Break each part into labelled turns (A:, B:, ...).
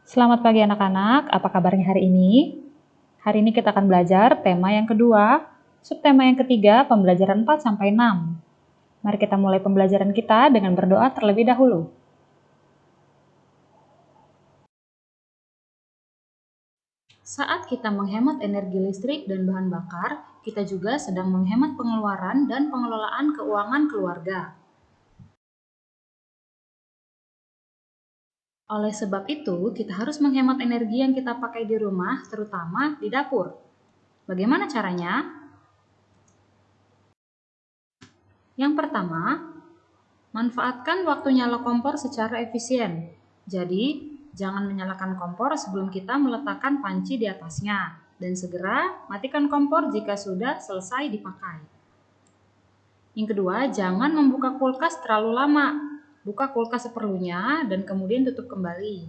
A: Selamat pagi anak-anak, apa kabarnya hari ini? Hari ini kita akan belajar tema yang kedua, subtema yang ketiga, pembelajaran 4-6. Mari kita mulai pembelajaran kita dengan berdoa terlebih dahulu. Saat kita menghemat energi listrik dan bahan bakar, kita juga sedang menghemat pengeluaran dan pengelolaan keuangan keluarga. Oleh sebab itu, kita harus menghemat energi yang kita pakai di rumah, terutama di dapur. Bagaimana caranya? Yang pertama, manfaatkan waktu nyala kompor secara efisien. Jadi, jangan menyalakan kompor sebelum kita meletakkan panci di atasnya. Dan segera matikan kompor jika sudah selesai dipakai. Yang kedua, jangan membuka kulkas terlalu lama. Buka kulkas seperlunya dan kemudian tutup kembali.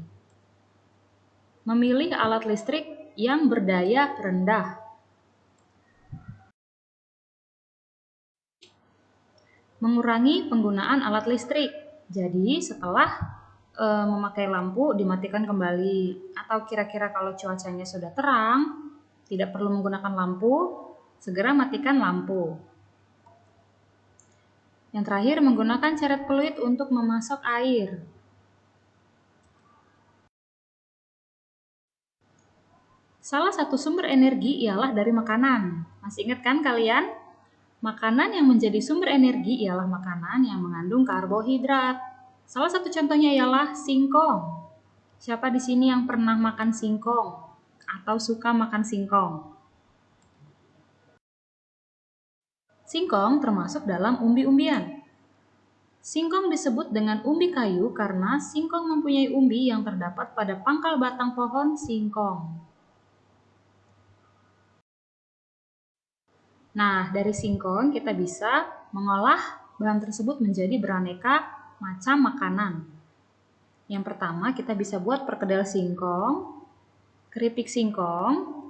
A: Memilih alat listrik yang berdaya rendah. Mengurangi penggunaan alat listrik. Jadi, setelah memakai lampu dimatikan kembali, atau kira-kira kalau cuacanya sudah terang, tidak perlu menggunakan lampu, segera matikan lampu. Yang terakhir, menggunakan ceret peluit untuk memasok air. Salah satu sumber energi ialah dari makanan. Masih ingat kan kalian? Makanan yang menjadi sumber energi ialah makanan yang mengandung karbohidrat. Salah satu contohnya ialah singkong. Siapa di sini yang pernah makan singkong atau suka makan singkong? Singkong termasuk dalam umbi-umbian. Singkong disebut dengan umbi kayu karena singkong mempunyai umbi yang terdapat pada pangkal batang pohon singkong. Nah, dari singkong kita bisa mengolah bahan tersebut menjadi beraneka macam makanan. Yang pertama, kita bisa buat perkedel singkong, keripik singkong,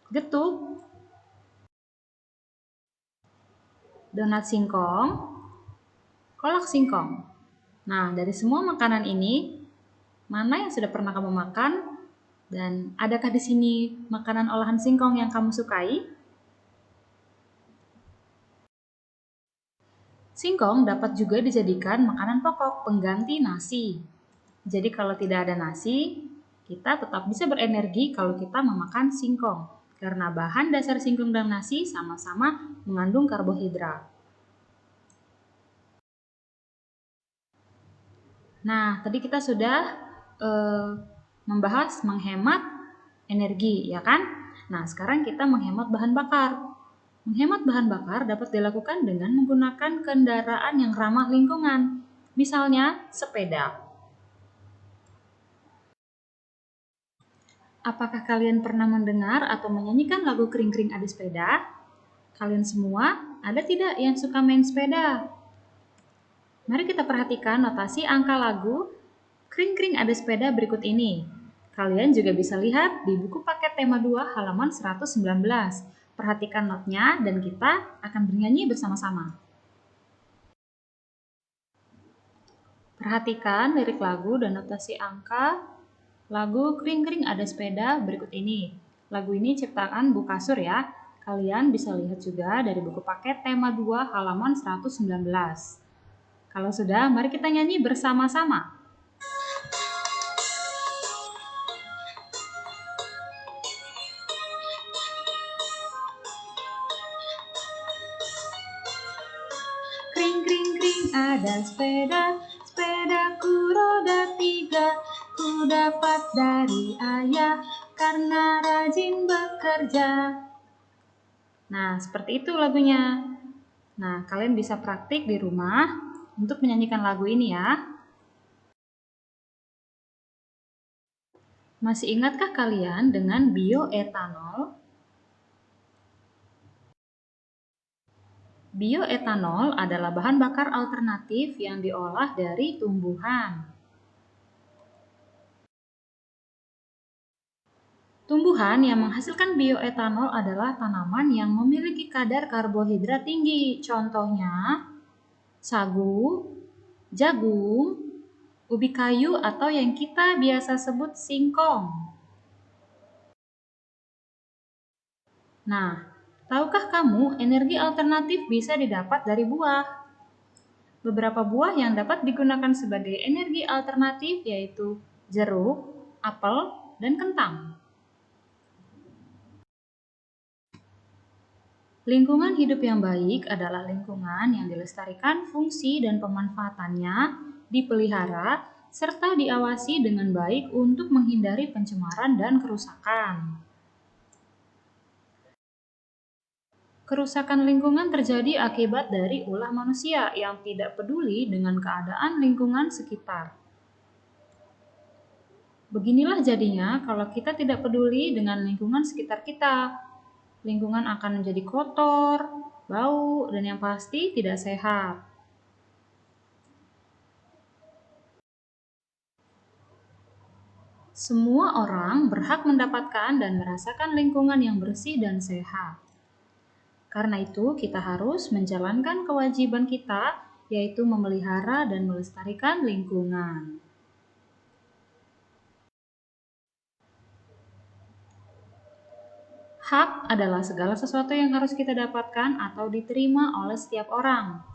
A: getuk, donat singkong, kolak singkong. Nah, dari semua makanan ini, mana yang sudah pernah kamu makan? Dan adakah di sini makanan olahan singkong yang kamu sukai? Singkong dapat juga dijadikan makanan pokok pengganti nasi. Jadi kalau tidak ada nasi, kita tetap bisa berenergi kalau kita memakan singkong. Karena bahan dasar singkong dan nasi sama-sama mengandung karbohidrat. Nah, tadi kita sudah membahas menghemat energi, ya kan? Nah, sekarang kita menghemat bahan bakar. Menghemat bahan bakar dapat dilakukan dengan menggunakan kendaraan yang ramah lingkungan. Misalnya, sepeda. Apakah kalian pernah mendengar atau menyanyikan lagu Kring-Kring Ada Sepeda? Kalian semua ada tidak yang suka main sepeda? Mari kita perhatikan notasi angka lagu Kring-Kring Ada Sepeda berikut ini. Kalian juga bisa lihat di buku paket tema 2 halaman 119. Perhatikan notnya dan kita akan bernyanyi bersama-sama. Perhatikan lirik lagu dan notasi angka lagu Kring-Kring Ada Sepeda berikut ini. Lagu ini ciptaan Bu Kasur ya. Kalian bisa lihat juga dari buku paket tema 2 halaman 119. Kalau sudah, mari kita nyanyi bersama-sama. Kring-kring-kring ada sepeda, sepedaku roda 3. Ku dapat dari ayah karena rajin bekerja. Nah, seperti itu lagunya. Nah, kalian bisa praktik di rumah untuk menyanyikan lagu ini ya. Masih ingatkah kalian dengan bioetanol? Bioetanol adalah bahan bakar alternatif yang diolah dari tumbuhan. Tumbuhan yang menghasilkan bioetanol adalah tanaman yang memiliki kadar karbohidrat tinggi. Contohnya, sagu, jagung, ubi kayu atau yang kita biasa sebut singkong. Nah, tahukah kamu energi alternatif bisa didapat dari buah? Beberapa buah yang dapat digunakan sebagai energi alternatif yaitu jeruk, apel, dan kentang. Lingkungan hidup yang baik adalah lingkungan yang dilestarikan fungsi dan pemanfaatannya, dipelihara, serta diawasi dengan baik untuk menghindari pencemaran dan kerusakan. Kerusakan lingkungan terjadi akibat dari ulah manusia yang tidak peduli dengan keadaan lingkungan sekitar. Beginilah jadinya kalau kita tidak peduli dengan lingkungan sekitar kita. Lingkungan akan menjadi kotor, bau, dan yang pasti tidak sehat. Semua orang berhak mendapatkan dan merasakan lingkungan yang bersih dan sehat. Karena itu, kita harus menjalankan kewajiban kita, yaitu memelihara dan melestarikan lingkungan. Hak adalah segala sesuatu yang harus kita dapatkan atau diterima oleh setiap orang.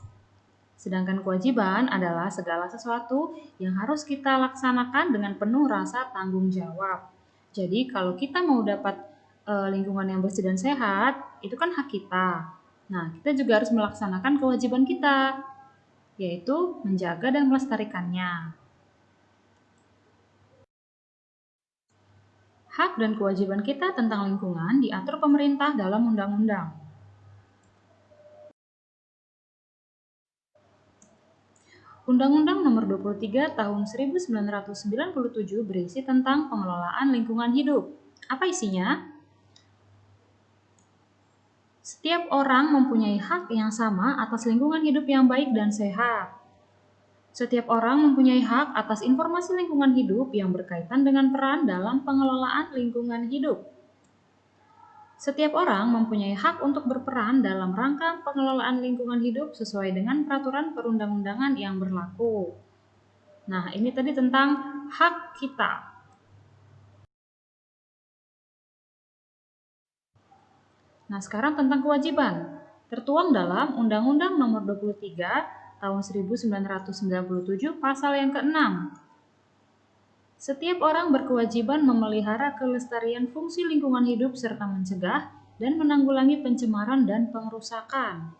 A: Sedangkan kewajiban adalah segala sesuatu yang harus kita laksanakan dengan penuh rasa tanggung jawab. Jadi kalau kita mau dapat lingkungan yang bersih dan sehat, itu kan hak kita. Nah, kita juga harus melaksanakan kewajiban kita, yaitu menjaga dan melestarikannya. Hak dan kewajiban kita tentang lingkungan diatur pemerintah dalam undang-undang. Undang-Undang Nomor 23 Tahun 1997 berisi tentang pengelolaan lingkungan hidup. Apa isinya? Setiap orang mempunyai hak yang sama atas lingkungan hidup yang baik dan sehat. Setiap orang mempunyai hak atas informasi lingkungan hidup yang berkaitan dengan peran dalam pengelolaan lingkungan hidup. Setiap orang mempunyai hak untuk berperan dalam rangka pengelolaan lingkungan hidup sesuai dengan peraturan perundang-undangan yang berlaku. Nah, ini tadi tentang hak kita. Nah, sekarang tentang kewajiban. Tertuang dalam Undang-Undang Nomor 23 Tahun 1997 pasal yang ke-6. Setiap orang berkewajiban memelihara kelestarian fungsi lingkungan hidup serta mencegah dan menanggulangi pencemaran dan pengerusakan.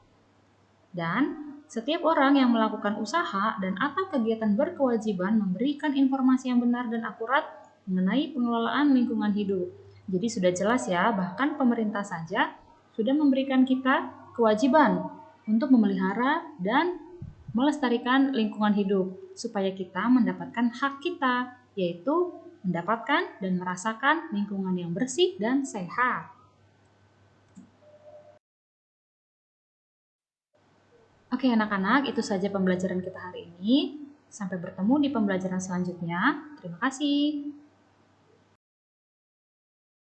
A: Dan setiap orang yang melakukan usaha dan atau kegiatan berkewajiban memberikan informasi yang benar dan akurat mengenai pengelolaan lingkungan hidup. Jadi sudah jelas ya, bahkan pemerintah saja sudah memberikan kita kewajiban untuk memelihara dan melestarikan lingkungan hidup supaya kita mendapatkan hak kita, yaitu mendapatkan dan merasakan lingkungan yang bersih dan sehat. Oke anak-anak, itu saja pembelajaran kita hari ini. Sampai bertemu di pembelajaran selanjutnya. Terima kasih.